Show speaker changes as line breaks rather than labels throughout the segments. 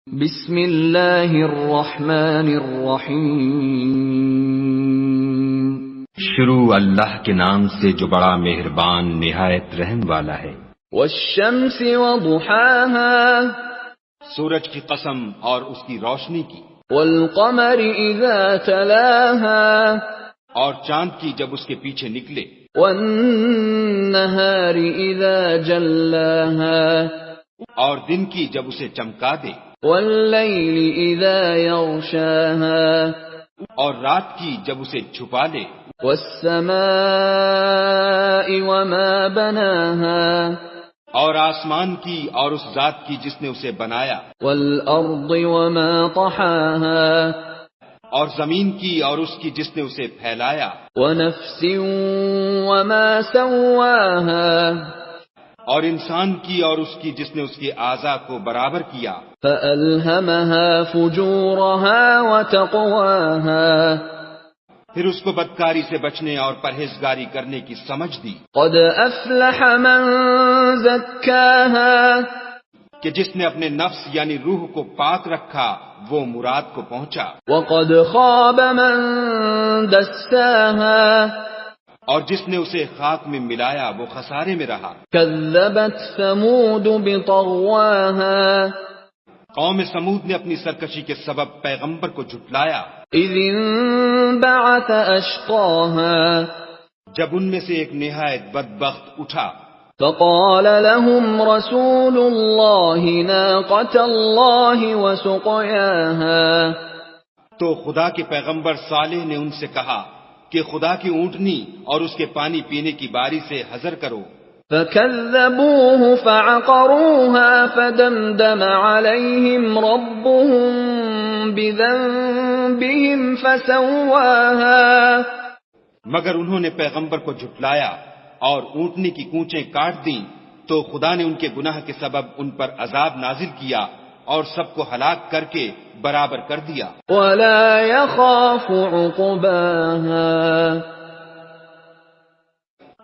بسم اللہ الرحمن الرحیم
شروع اللہ کے نام سے جو بڑا مہربان نہایت رحم والا ہے۔
والشمس وضحاها
سورج کی قسم اور اس کی روشنی کی،
والقمر اذا تلاها
اور چاند کی جب اس کے پیچھے نکلے،
والنہار اذا جلاها
اور دن کی جب اسے چمکا دے،
واللیل اذا یغشاها
اور رات کی جب اسے چھپا لے،
والسماء وما بناها
اور آسمان کی اور اس ذات کی جس نے اسے بنایا،
والارض وما طحاها
اور زمین کی اور اس کی جس نے اسے پھیلایا،
ونفس وما سواها
اور انسان کی اور اس کی جس نے اس کے اعضاء کو برابر کیا،
فألهمها فجورها وتقواها
پھر اس کو بدکاری سے بچنے اور پرہیزگاری کرنے کی سمجھ دی،
قد افلح من زکاها
کہ جس نے اپنے نفس یعنی روح کو پاک رکھا وہ مراد کو پہنچا،
وقد خاب من دساها
اور جس نے اسے خاک میں ملایا وہ خسارے میں رہا۔
كذبت ثمود بطغواها
قوم سمود نے اپنی سرکشی کے سبب پیغمبر کو جھٹلایا،
اذ انبعث اشقاها
جب ان میں سے ایک نہایت بدبخت اٹھا،
فقال لهم رسول الله ناقة الله وسقياها
تو خدا کے پیغمبر صالح نے ان سے کہا کہ خدا کی اونٹنی اور اس کے پانی پینے کی باری سے حذر کرو،
فكذبوه فعقروها فدمدم عليهم ربهم بذنبهم فسواها
مگر انہوں نے پیغمبر کو جھٹلایا اور اونٹنی کی کونچیں کاٹ دیں تو خدا نے ان کے گناہ کے سبب ان پر عذاب نازل کیا اور سب کو ہلاک کر کے برابر کر دیا،
ولا يخاف عقباها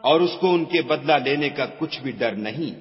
اور اس کو ان کے بدلہ لینے کا کچھ بھی ڈر نہیں۔